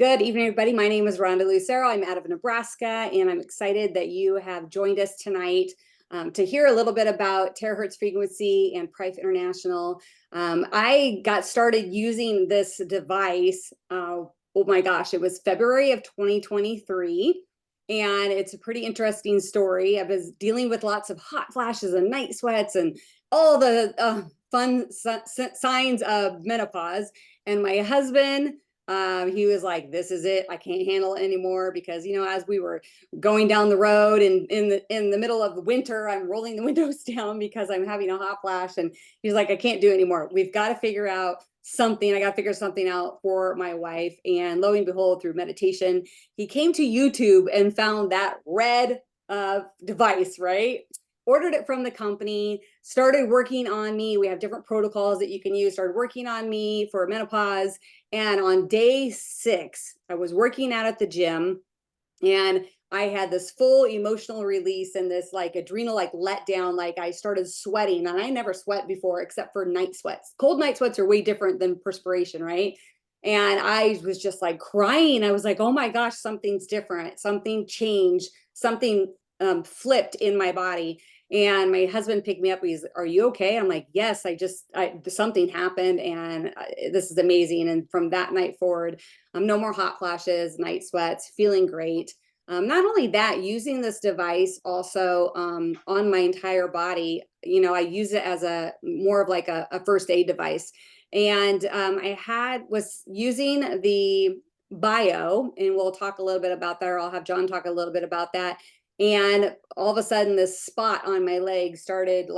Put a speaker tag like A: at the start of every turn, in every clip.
A: Good evening, everybody. My name is Rhonda Lucero. I'm out of Nebraska, and I'm excited that you have joined us tonight to hear a little bit about Terahertz Frequency and Prife International. I got started using this device, oh my gosh, it was February of 2023. And it's a pretty interesting story. I was dealing with lots of hot flashes and night sweats and all the fun signs of menopause. And my husband, he was like, "This is it. I can't handle it anymore." Because as we were going down the road and in the middle of the winter, I'm rolling the windows down because I'm having a hot flash, and he's like, "I can't do it anymore. We've got to figure out something. I got to figure something out for my wife." And lo and behold, through meditation, he came to YouTube and found that red device, right? Ordered it from the company, started working on me. We have different protocols that you can use, started working on me for menopause. And on day 6, I was working out at the gym, and I had this full emotional release and this adrenal letdown. Like, I started sweating, and I never sweat before except for night sweats. Cold night sweats are way different than perspiration, right? And I was just like crying. I was like, "Oh my gosh, something's different. Something changed. Something flipped in my body." And my husband picked me up. He's, "Are you okay?" I'm like, "Yes, something happened, and this is amazing." And from that night forward, no more hot flashes, night sweats, feeling great. Not only that, using this device also on my entire body. I use it as a more of like a first aid device. And was using the bio, and we'll talk a little bit about that, or I'll have John talk a little bit about that. And all of a sudden, this spot on my leg started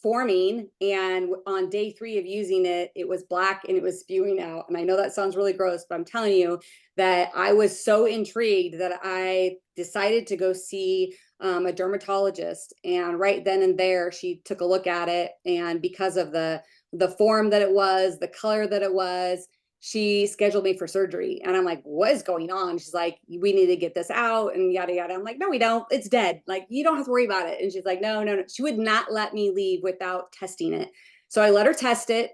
A: forming. And on day 3 of using it, it was black and it was spewing out. And I know that sounds really gross, but I'm telling you that I was so intrigued that I decided to go see a dermatologist. And right then and there, she took a look at it. And because of the form that it was, the color that it was, she scheduled me for surgery. And I'm like, "What is going on?" She's like, "We need to get this out," and yada yada. I'm like, "No, we don't. It's dead. Like, you don't have to worry about it." And she's like, "No, no, no." She would not let me leave without testing it. So I let her test it.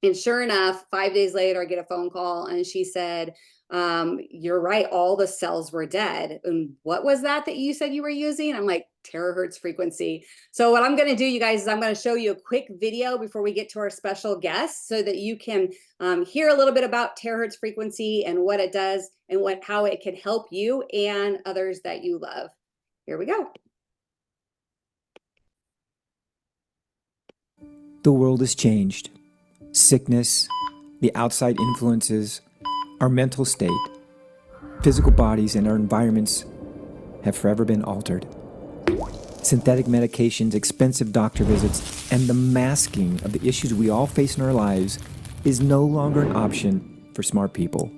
A: And sure enough, 5 days later, I get a phone call, and she said, "You're right. All the cells were dead." "And what was that you said you were using?" I'm like, "Terahertz frequency." So what I'm going to do, you guys, is I'm going to show you a quick video before we get to our special guest, so that you can hear a little bit about terahertz frequency and what it does, and how it can help you and others that you love. Here we go.
B: The world has changed. Sickness, the outside influences, our mental state, physical bodies, and our environments have forever been altered. Synthetic medications, expensive doctor visits, and the masking of the issues we all face in our lives is no longer an option for smart people.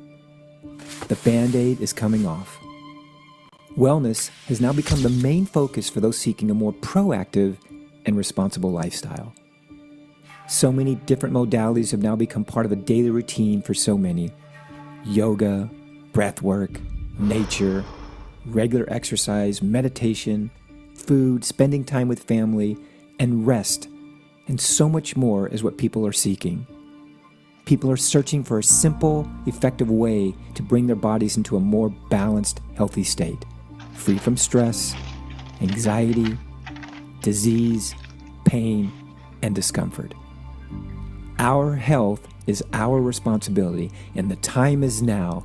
B: The Band-Aid is coming off. Wellness has now become the main focus for those seeking a more proactive and responsible lifestyle. So many different modalities have now become part of a daily routine for so many. Yoga, breath work, nature, regular exercise, meditation, food, spending time with family, and rest, and so much more is what people are seeking. People are searching for a simple, effective way to bring their bodies into a more balanced, healthy state, free from stress, anxiety, disease, pain, and discomfort. Our health is our responsibility, and the time is now.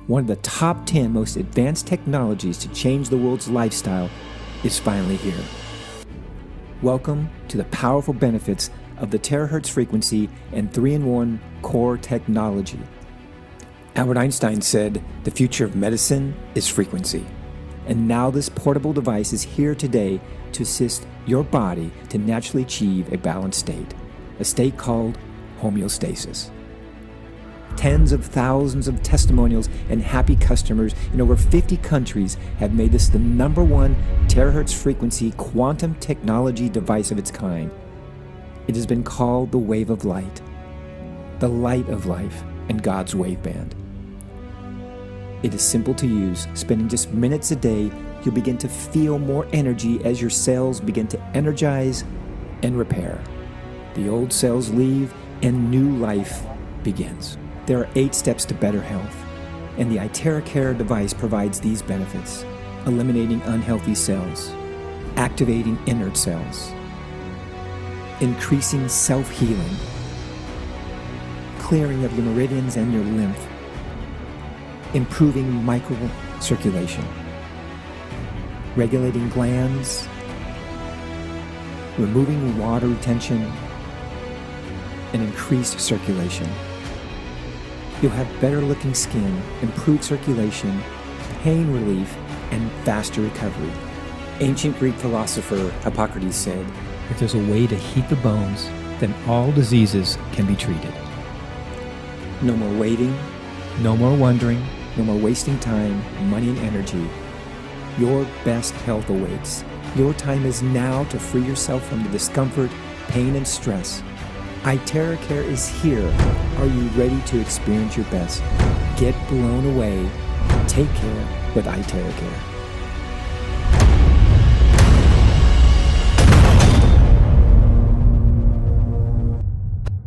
B: One of the top 10 most advanced technologies to change the world's lifestyle is finally here. Welcome to the powerful benefits of the terahertz frequency and 3-in-1 core technology. Albert Einstein said, "The future of medicine is frequency." And now this portable device is here today to assist your body to naturally achieve a balanced state, a state called homeostasis. Tens of thousands of testimonials and happy customers in over 50 countries have made this the #1 terahertz frequency quantum technology device of its kind. It has been called the wave of light, the light of life, and God's waveband. It is simple to use. Spending just minutes a day, you'll begin to feel more energy as your cells begin to energize and repair. The old cells leave and new life begins. There are 8 steps to better health. And the Terahertz device provides these benefits: eliminating unhealthy cells, activating inert cells, increasing self-healing, clearing of your meridians and your lymph, improving microcirculation, regulating glands, removing water retention, and increased circulation. You'll have better looking skin, improved circulation, pain relief, and faster recovery. Ancient Greek philosopher Hippocrates said, "If there's a way to heat the bones, then all diseases can be treated." No more waiting, no more wondering, no more wasting time, money, and energy. Your best health awaits. Your time is now to free yourself from the discomfort, pain, and stress. Terahertz is here. Are you ready to experience your best? Get blown away. Take care with Terahertz.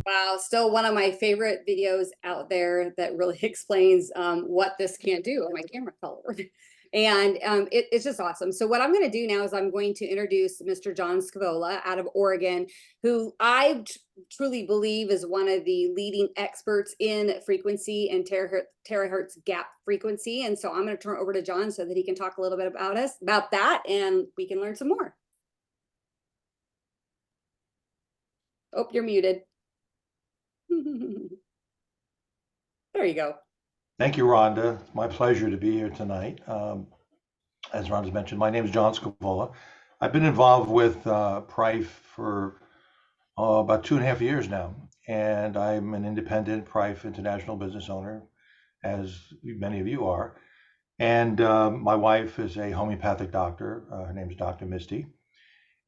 A: Wow, still one of my favorite videos out there that really explains what this can do. Oh, my camera fell over. And it's just awesome. So what I'm going to do now is I'm going to introduce Mr. John Scavola out of Oregon, who I truly believe is one of the leading experts in frequency and terahertz gap frequency. And so I'm going to turn it over to John so that he can talk a little bit about that, and we can learn some more. Oh, you're muted. There you go.
C: Thank you, Rhonda. It's my pleasure to be here tonight. As Rhonda's mentioned, my name is John Scavola. I've been involved with Prife for about 2.5 years now, and I'm an independent Prife International business owner, as many of you are. And my wife is a homeopathic doctor. Her name is Dr. Misty.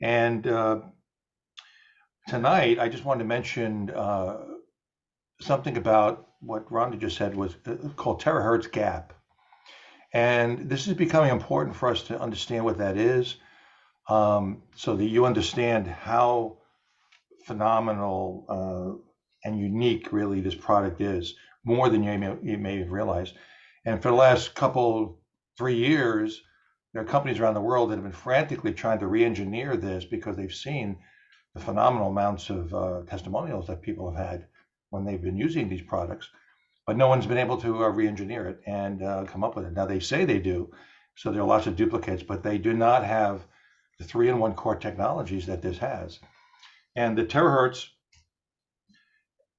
C: And tonight, I just wanted to mention something about what Rhonda just said was called Terahertz gap. And this is becoming important for us to understand what that is, so that you understand how phenomenal and unique really this product is, more than you may have realized. And for the last 3 years, there are companies around the world that have been frantically trying to re-engineer this because they've seen the phenomenal amounts of testimonials that people have had when they've been using these products, but no one's been able to re-engineer it and come up with it. Now they say they do, so there are lots of duplicates, but they do not have the 3-in-1 core technologies that this has. And the terahertz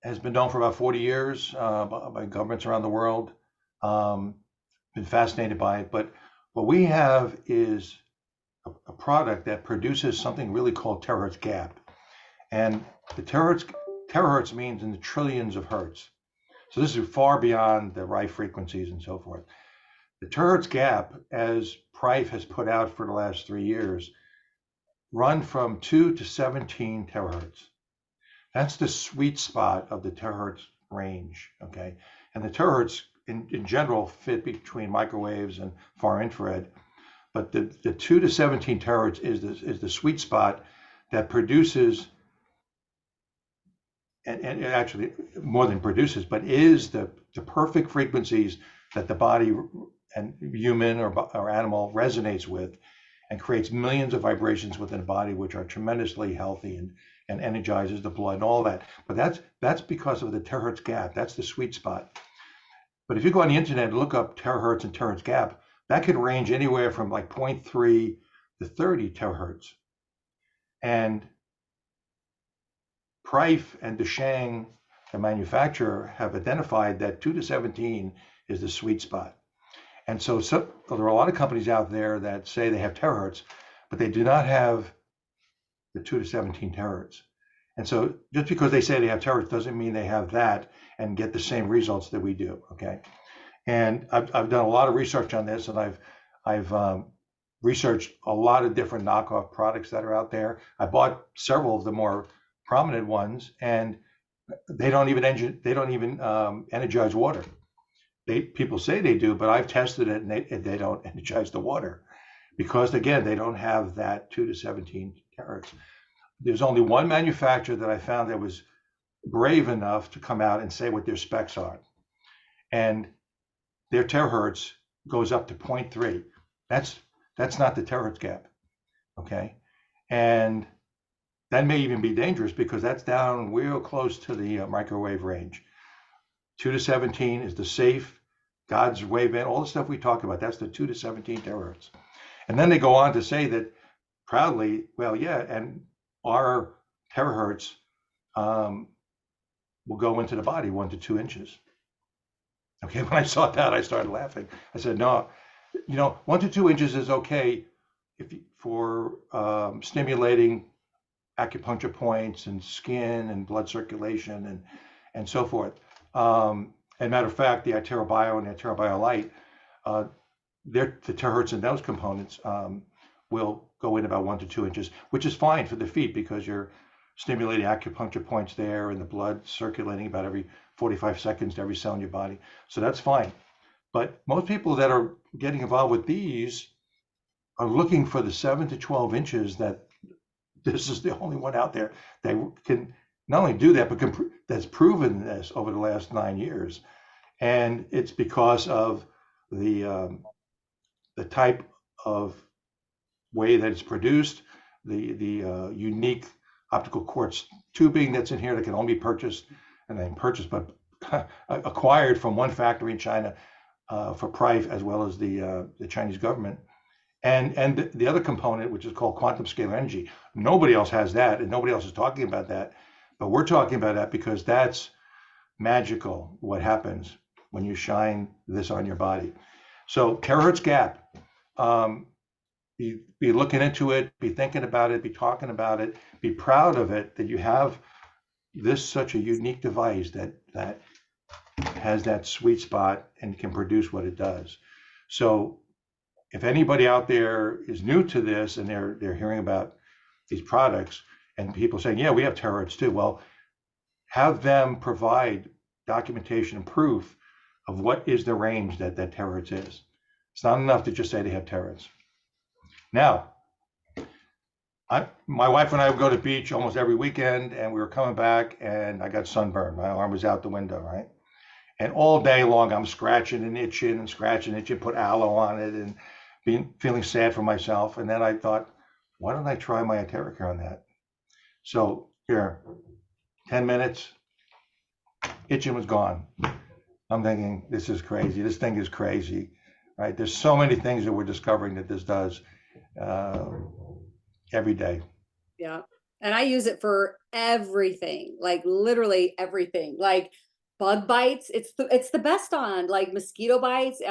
C: has been known for about 40 years by governments around the world, been fascinated by it. But what we have is a product that produces something really called terahertz gap. And the terahertz means in the trillions of hertz. So this is far beyond the Rife frequencies and so forth. The terahertz gap, as Prife has put out for the last 3 years, run from 2 to 17 terahertz. That's the sweet spot of the terahertz range, okay? And the terahertz in general fit between microwaves and far infrared, but the 2 to 17 terahertz is the sweet spot that produces, and actually more than produces, but is the perfect frequencies that the body and human or animal resonates with, and creates millions of vibrations within the body, which are tremendously healthy and energizes the blood and all that. But that's because of the terahertz gap. That's the sweet spot. But if you go on the internet and look up terahertz and terahertz gap, that can range anywhere from like 0.3 to 30 terahertz. And Prife and Deshang, the manufacturer, have identified that 2 to 17 is the sweet spot. And so there are a lot of companies out there that say they have terahertz, but they do not have the 2 to 17 terahertz. And so just because they say they have terahertz doesn't mean they have that and get the same results that we do, okay? And I've done a lot of research on this, and I've researched a lot of different knockoff products that are out there. I bought several of the more prominent ones, and they don't even energize water. People say they do, but I've tested it, and they don't energize the water, because again, they don't have that 2 to 17 terahertz. There's only one manufacturer that I found that was brave enough to come out and say what their specs are, and their terahertz goes up to 0.3. That's not the terahertz gap, okay? And that may even be dangerous because that's down real close to the microwave range. 2 to 17 is the safe, God's waveband, all the stuff we talk about, that's the 2 to 17 terahertz. And then they go on to say that proudly, well, yeah, and our terahertz will go into the body 1 to 2 inches. Okay, when I saw that, I started laughing. I said, no, 1 to 2 inches is okay for stimulating acupuncture points and skin and blood circulation and so forth. And matter of fact, the iTerabio and the iTerabio Lite, the terahertz in those components will go in about 1 to 2 inches, which is fine for the feet because you're stimulating acupuncture points there and the blood circulating about every 45 seconds to every cell in your body. So that's fine. But most people that are getting involved with these are looking for the 7 to 12 inches that this is the only one out there that can not only do that, but that's proven this over the last 9 years. And it's because of the type of way that it's produced, the unique optical quartz tubing that's in here that can only be purchased, and then purchased, but acquired from one factory in China for Prife, as well as the Chinese government. And the other component, which is called quantum scalar energy, nobody else has that, and nobody else is talking about that. But we're talking about that because that's magical, what happens when you shine this on your body. So terahertz gap, be looking into it, be thinking about it, be talking about it, be proud of it, that you have this such a unique device that has that sweet spot and can produce what it does. So if anybody out there is new to this and they're hearing about these products and people saying, yeah, we have terahertz too, well, have them provide documentation and proof of what is the range that terahertz is. It's not enough to just say they have terahertz. Now, my wife and I would go to the beach almost every weekend, and we were coming back and I got sunburned. My arm was out the window, right? And all day long, I'm scratching and itching, put aloe on it and feeling sad for myself. And then I thought, why don't I try my Terahertz on that? So here, 10 minutes, itching was gone. I'm thinking, this is crazy. This thing is crazy, right? There's so many things that we're discovering that this does every day.
A: Yeah. And I use it for everything, like literally everything, like bug bites. It's the best on like mosquito bites.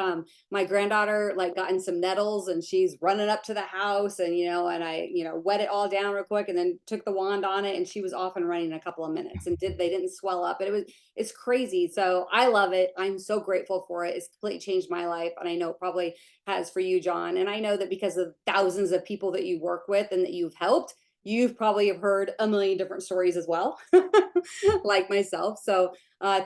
A: My granddaughter like got in some nettles and she's running up to the house and, and I, wet it all down real quick and then took the wand on it and she was off and running in a couple of minutes and they didn't swell up. And it's crazy. So I love it. I'm so grateful for it. It's completely changed my life. And I know it probably has for you, John. And I know that because of thousands of people that you work with and that you've helped, you've probably have heard a million different stories as well, like myself. So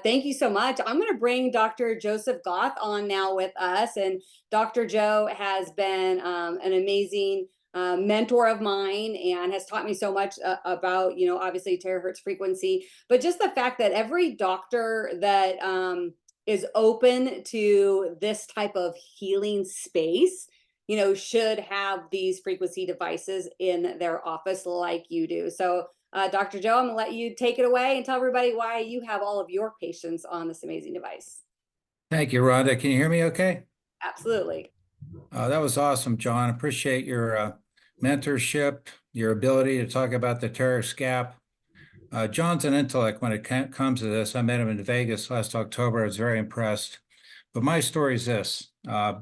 A: thank you so much. I'm going to bring Dr. Joseph Goth on now with us. And Dr. Joe has been an amazing mentor of mine and has taught me so much about, obviously terahertz frequency, but just the fact that every doctor that is open to this type of healing space, should have these frequency devices in their office like you do. So Dr. Joe, I'm gonna let you take it away and tell everybody why you have all of your patients on this amazing device.
D: Thank you, Rhonda. Can you hear me okay?
A: Absolutely.
D: That was awesome, John. Appreciate your mentorship, your ability to talk about the terahertz gap. John's an intellect when it comes to this. I met him in Vegas last October. I was very impressed. But my story is this.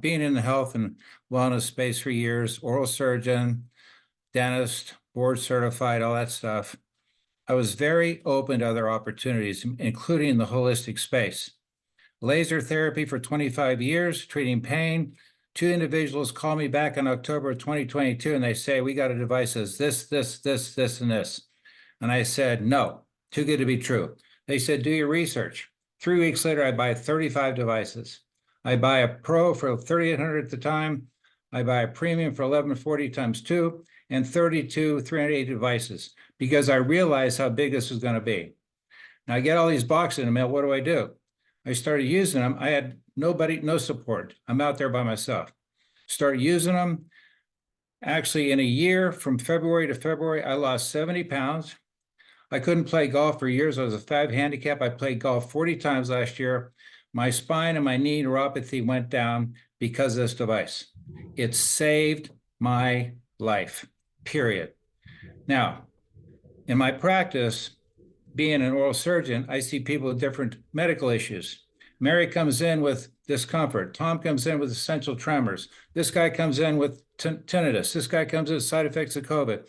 D: Being in the health and wellness space for years, oral surgeon, dentist, board certified, all that stuff, I was very open to other opportunities, including the holistic space. Laser therapy for 25 years, treating pain. 2 individuals called me back in October of 2022, and they say, we got a device that says this, and this. And I said, no, too good to be true. They said, do your research. 3 weeks later, I buy 35 devices. I buy a Pro for $3,800 at the time. I buy a Premium for $1,140 times 2, and 32 380 devices, because I realized how big this was going to be. Now I get all these boxes in the mail. What do? I started using them. I had nobody, no support. I'm out there by myself. Started using them. Actually, in a year, from February to February, I lost 70 pounds. I couldn't play golf for years. I was a 5 handicap. I played golf 40 times last year. My spine and my knee neuropathy went down because of this device. It saved my life, period. Now, in my practice, being an oral surgeon, I see people with different medical issues. Mary comes in with discomfort. Tom comes in with essential tremors. This guy comes in with tinnitus. This guy comes in with side effects of COVID.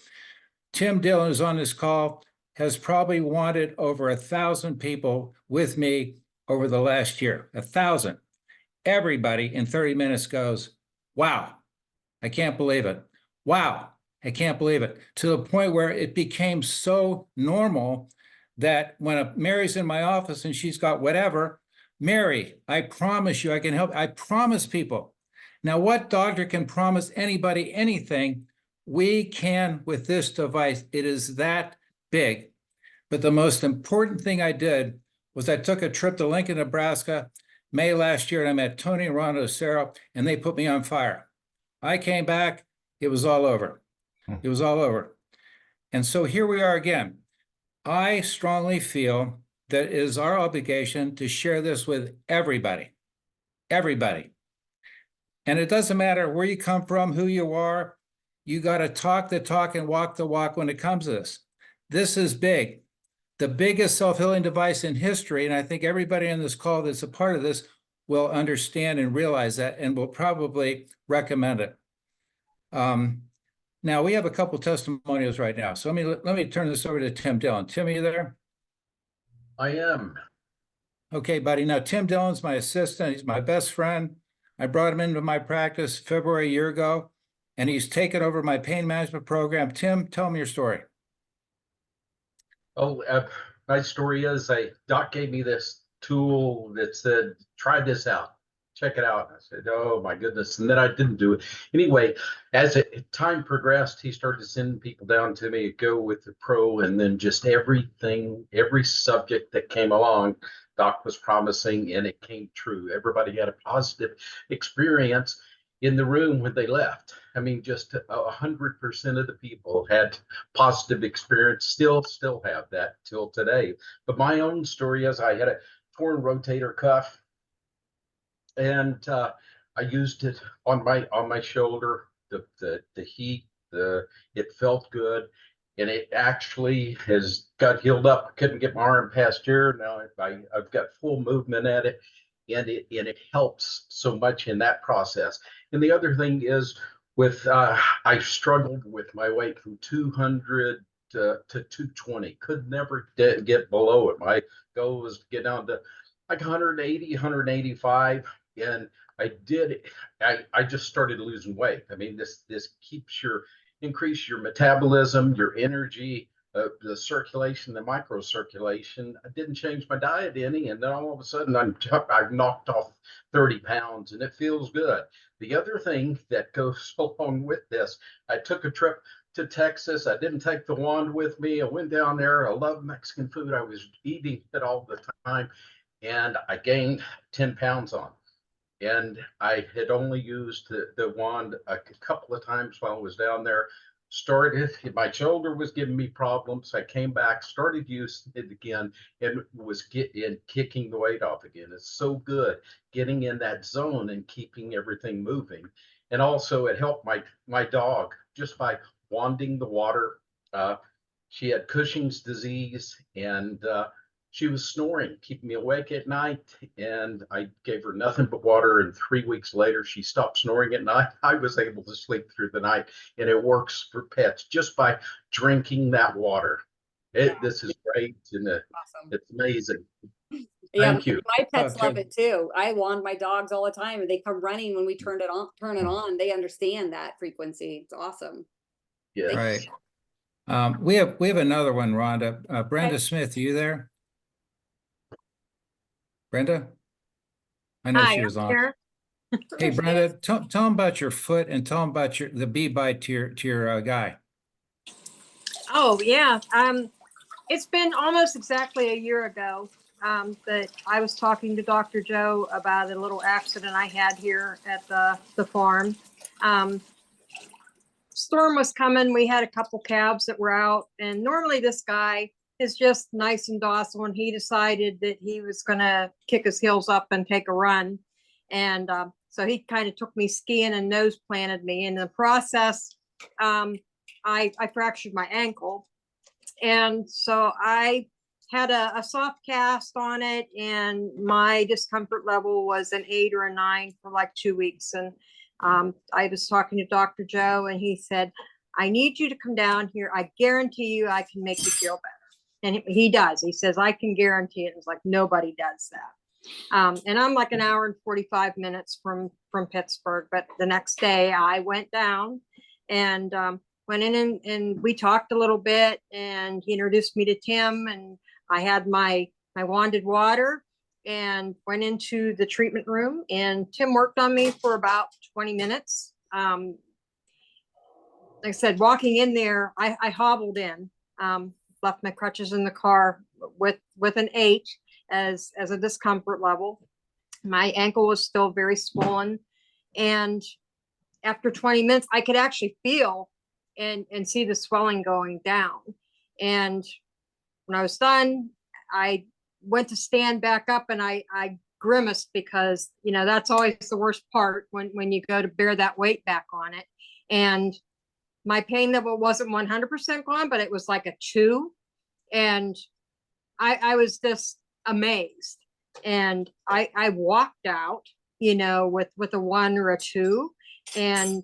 D: Tim Dillon, who's on this call, has probably wanted over 1,000 people with me over the last year. 1,000. Everybody in 30 minutes goes, wow, I can't believe it. Wow, I can't believe it. To the point where it became so normal that when Mary's in my office and she's got whatever, Mary, I promise you I can help. I promise people. Now, what doctor can promise anybody anything? We can with this device. It is that big. But the most important thing I did was I took a trip to Lincoln, Nebraska, May last year, and I met Tony and Rhonda Lucero, and they put me on fire. I came back, it was all over. It was all over. And so here we are again. I strongly feel that it is our obligation to share this with everybody, everybody. And it doesn't matter where you come from, who you are, you got to talk the talk and walk the walk when it comes to this. This is big. The biggest self-healing device in history, and I think everybody on this call that's a part of this will understand and realize that and will probably recommend it. Now, we have a couple testimonials right now. So let me turn this over to Tim Dillon. Tim, are you there?
E: I am.
D: Okay, buddy. Now, Tim Dillon's my assistant. He's my best friend. I brought him into my practice February a year ago, and he's taken over my pain management program. Tim, tell me your story.
E: Oh, my story is doc gave me this tool that said, try this out, check it out. And I said, oh my goodness. And then I didn't do it. Anyway, as time progressed, he started sending people down to me, go with the pro, and then just everything, every subject that came along, doc was promising, and it came true. Everybody had a positive experience in the room when they left. I mean, just 100% of the people had positive experience, still have that till today. But my own story is I had a torn rotator cuff, and I used it on my shoulder. The heat, it felt good, and it actually has got healed up. I couldn't get my arm past here. Now I've got full movement at it, and it helps so much in that process. And the other thing is with I struggled with my weight from 200 to 220. Could never get below it. My goal was to get down to like 180, 185, and I just started losing weight. I mean, this keeps increase your metabolism, your energy, the circulation, the microcirculation. I didn't change my diet any, and then all of a sudden I've knocked off 30 pounds, and it feels good. The other thing that goes along with this, I took a trip to Texas. I didn't take the wand with me. I went down there. I love Mexican food. I was eating it all the time, and I gained 10 pounds on. And I had only used the wand a couple of times while I was down there. My shoulder was giving me problems. I came back, started using it again, and was kicking the weight off again. It's so good getting in that zone and keeping everything moving. And also it helped my dog just by wanding the water. She had Cushing's disease, and she was snoring, keeping me awake at night, and I gave her nothing but water, and 3 weeks later, she stopped snoring at night. I was able to sleep through the night, and it works for pets just by drinking that water. This is great, and
A: Awesome.
E: it's amazing.
A: Yeah,
E: Thank you.
A: my pets love
D: Okay.
A: it too. I wand my dogs all the time, and they come running when we turn it on. They understand that frequency. It's awesome.
E: Yes.
D: Right. We have another one, Rhonda. Brenda
A: Okay.
D: Smith, are you there? Brenda? I know
F: Hi,
D: she was
F: I'm
D: on.
F: here.
D: Hey, Brenda, tell them about your foot and tell them about the bee bite to your guy.
F: Oh yeah. It's been almost exactly a year ago. that I was talking to Dr. Joe about a little accident I had here at the farm. Storm was coming. We had a couple calves that were out, and normally this guy is just nice and docile, and he decided that he was going to kick his heels up and take a run. And so he kind of took me skiing and nose planted me. In the process, I fractured my ankle. And so I had a soft cast on it, and my discomfort level was an 8 or a 9 for like 2 weeks. And I was talking to Dr. Joe, and he said, I need you to come down here. I guarantee you I can make you feel better. And he does. He says, I can guarantee it. It's like, nobody does that. And I'm like an hour and 45 minutes from Pittsburgh. But the next day I went down and went in and we talked a little bit, and he introduced me to Tim, and I had my wanded water and went into the treatment room, and Tim worked on me for about 20 minutes. Like I said, walking in there, I hobbled in, left my crutches in the car with an 8 as a discomfort level. My ankle was still very swollen. And after 20 minutes, I could actually feel and see the swelling going down. And when I was done, I went to stand back up, and I grimaced because, you know, that's always the worst part when you go to bear that weight back on it. And my pain level wasn't 100% gone, but it was like a 2. And I was just amazed. And I walked out, you know, with a 1 or a 2. And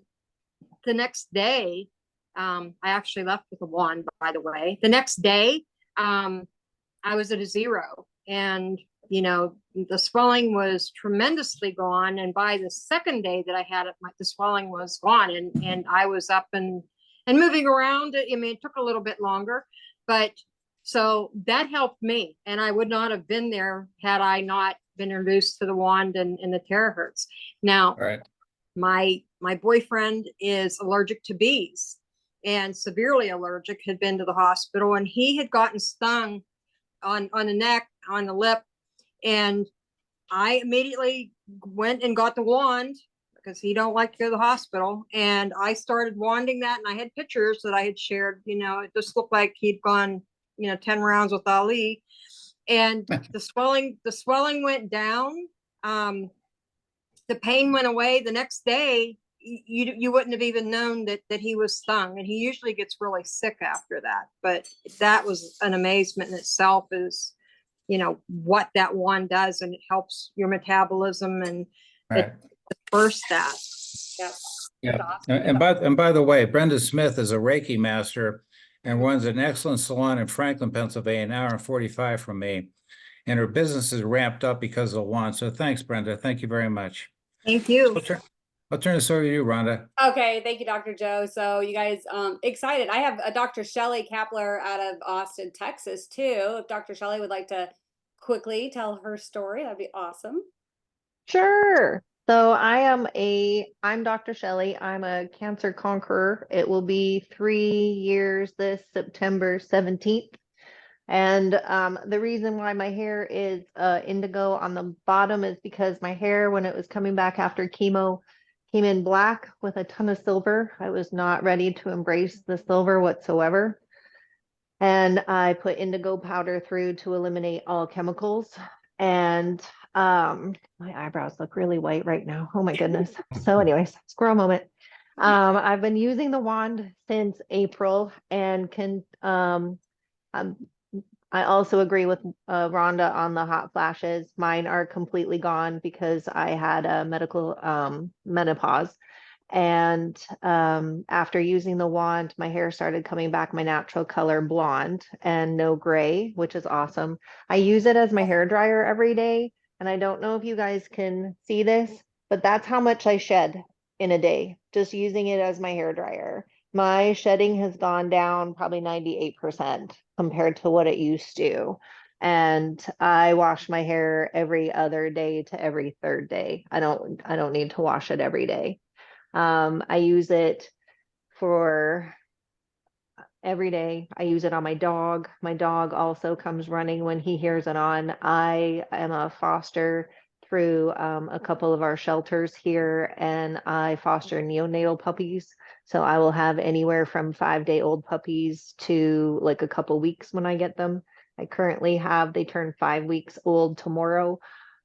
F: the next day, I actually left with a 1, by the way. The next day, I was at a 0, and, you know, the swelling was tremendously gone. And by the second day that I had it, the swelling was gone, and I was up and moving around. I mean, it took a little bit longer, but so that helped me. And I would not have been there had I not been introduced to the wand and the terahertz. Now,
D: Right.
F: my boyfriend is allergic to bees, and severely allergic, had been to the hospital, and he had gotten stung on the neck, on the lip. And I immediately went and got the wand because he don't like to go to the hospital. And I started wanding that, and I had pictures that I had shared. You know, it just looked like he'd gone, you know, 10 rounds with Ali. And the swelling went down. The pain went away. The next day, you wouldn't have even known that he was stung, and he usually gets really sick after that. But that was an amazement in itself, is, you know, what that wand does, and it helps your metabolism and
D: Right.
F: it disperse that. Yep.
D: Yeah. And by the way, Brenda Smith is a Reiki master and runs an excellent salon in Franklin, Pennsylvania, an hour and 45 from me. And her business is ramped up because of the wand. So thanks, Brenda. Thank you very much.
F: Thank you.
D: I'll turn this over to you, Rhonda.
A: Okay, thank you, Dr. Joe. So you guys, excited. I have a Dr. Shelley Kapler out of Austin, Texas, too. If Dr. Shelley would like to quickly tell her story, that'd be awesome.
G: Sure. So I'm Dr. Shelley. I'm a cancer conqueror. It will be 3 years this September 17th. And the reason why my hair is indigo on the bottom is because my hair, when it was coming back after chemo, came in black with a ton of silver. I was not ready to embrace the silver whatsoever. And I put indigo powder through to eliminate all chemicals. And my eyebrows look really white right now. Oh my goodness. So anyways, squirrel moment. I've been using the wand since April, and I also agree with Rhonda on the hot flashes. Mine are completely gone because I had a medical menopause. And after using the wand, my hair started coming back my natural color, blonde, and no gray, which is awesome. I use it as my hair dryer every day. And I don't know if you guys can see this, but that's how much I shed in a day, just using it as my hair dryer. My shedding has gone down probably 98% compared to what it used to. And I wash my hair every other day to every third day. I don't need to wash it every day. I use it for every day. I use it on my dog. My dog also comes running when he hears it on. I am a foster through a couple of our shelters here, and I foster neonatal puppies. So I will have anywhere from 5-day-old puppies to like a couple weeks when I get them. I currently have, they turn 5 weeks old tomorrow.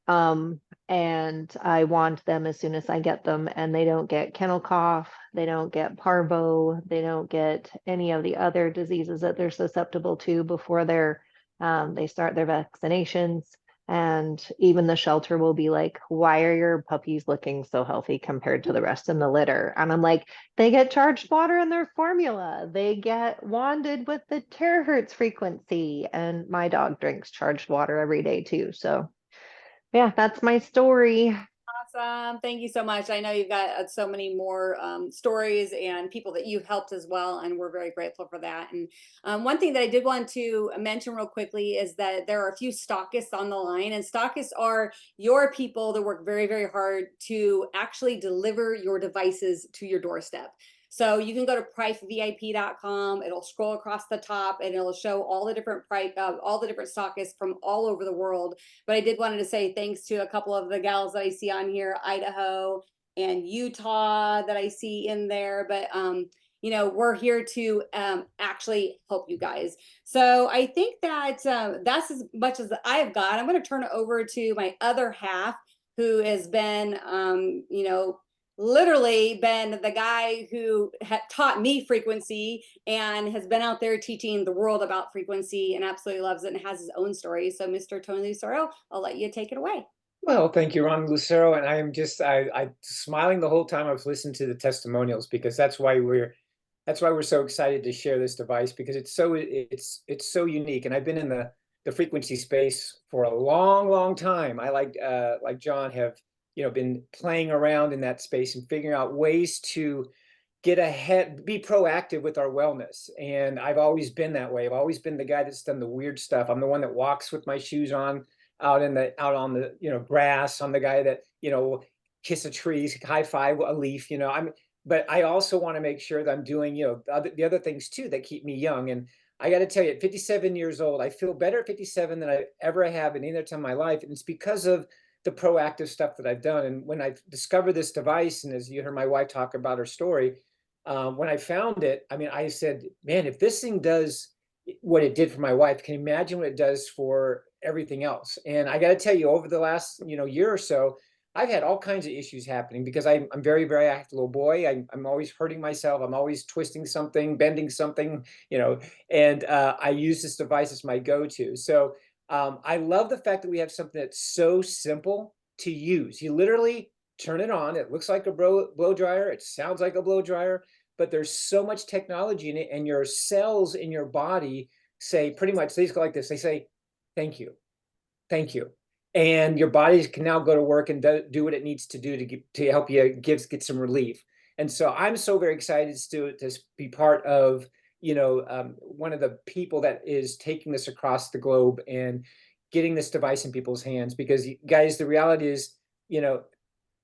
G: And I want them as soon as I get them, and they don't get kennel cough, they don't get parvo, they don't get any of the other diseases that they're susceptible to before they start their vaccinations. And even the shelter will be like, why are your puppies looking so healthy compared to the rest in the litter? And I'm like, they get charged water in their formula, they get wanded with the terahertz frequency, and my dog drinks charged water every day too. So yeah, that's my story.
A: Awesome. Thank you so much. I know you've got so many more stories and people that you've helped as well, and we're very grateful for that. And one thing that I did want to mention real quickly is that there are a few stockists on the line, and stockists are your people that work very, very hard to actually deliver your devices to your doorstep. So you can go to prifevip.com. It'll scroll across the top and it'll show all the different stockists from all over the world. But I did wanted to say thanks to a couple of the gals that I see on here, Idaho and Utah that I see in there. But you know, we're here to actually help you guys. So I think that that's as much as I have got. I'm going to turn it over to my other half, who has been, you know, literally been the guy who taught me frequency and has been out there teaching the world about frequency and absolutely loves it and has his own story. So Mr. Tony Lucero, I'll let you take it away.
B: Well, thank you, Ron Lucero. And I am just I smiling the whole time I was listening to the testimonials, because that's why we're so excited to share this device, because it's so unique. And I've been in the frequency space for a long, long time. I like John have, you know, been playing around in that space and figuring out ways to get ahead, be proactive with our wellness. And I've always been that way. I've always been the guy that's done the weird stuff. I'm the one that walks with my shoes on out on the, you know, grass. I'm the guy that, you know, kiss a tree, high five a leaf, you know. But I also want to make sure that I'm doing, you know, the other things too that keep me young. And I got to tell you, at 57 years old, I feel better at 57 than I ever have in any other time in my life. And it's because of the proactive stuff that I've done. And when I discovered this device, and as you heard my wife talk about her story, when I found it, I mean, I said, man, if this thing does what it did for my wife, can you imagine what it does for everything else? And I got to tell you, over the last, you know, year or so, I've had all kinds of issues happening because I'm very, very active little boy. I'm always hurting myself. I'm always twisting something, bending something, you know, and I use this device as my go-to. So I love the fact that we have something that's so simple to use. You literally turn it on. It looks like a blow dryer. It sounds like a blow dryer, but there's so much technology in it, and your cells in your body say pretty much, they go like this. They say, thank you, thank you. And your body can now go to work and do what it needs to do to help you get some relief. And so I'm so very excited to be part of, you know, one of the people that is taking this across the globe and getting this device in people's hands. Because guys, the reality is, you know,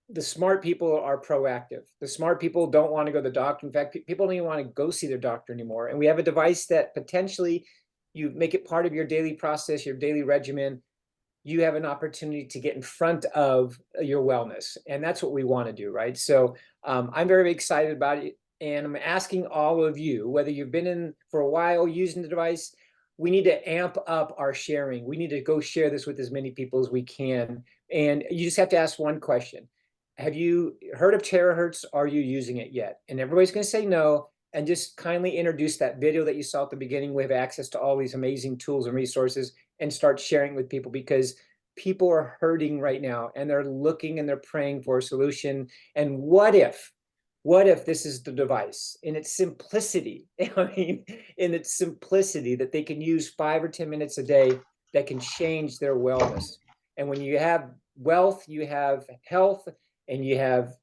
B: the smart people are proactive. The smart people don't want to go to the doctor. In fact, people don't even want to go see their doctor anymore. And we have a device that potentially you make it part of your daily process, your daily regimen. You have an opportunity to get in front of your wellness. And that's what we want to do, right? So I'm very excited about it. And I'm asking all of you, whether you've been in for a while using the device, we need to amp up our sharing. We need to go share this with as many people as we can. And you just have to ask one question. Have you heard of Terahertz? Are you using it yet? And everybody's going to say no. And just kindly introduce that video that you saw at the beginning. We have access to all these amazing tools and resources, and start sharing with people, because people are hurting right now and they're looking and they're praying for a solution. And what if this is the device in its simplicity? I mean, in its simplicity, that they can use 5 or 10 minutes a day that can change their wellness. And when you have wealth, you have health, and you have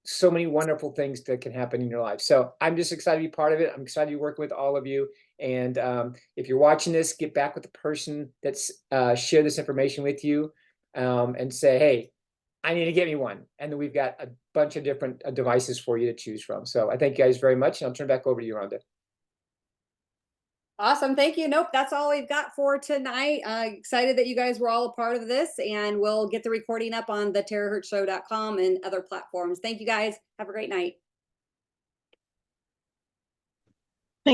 B: so many wonderful things that can happen in your life. So I'm just excited to be part of it. I'm excited to be working with all of you. And if you're watching this, get back with the person that's shared this information with you, and say, hey, I need to get me one. And then we've got a bunch of different devices for you to choose from. So I thank you guys very much. And I'll turn it back over to you, Rhonda.
A: Awesome. Thank you. Nope, that's all we've got for tonight. Excited that you guys were all a part of this, and we'll get the recording up on the terahertzshow.com and other platforms. Thank you guys. Have a great night.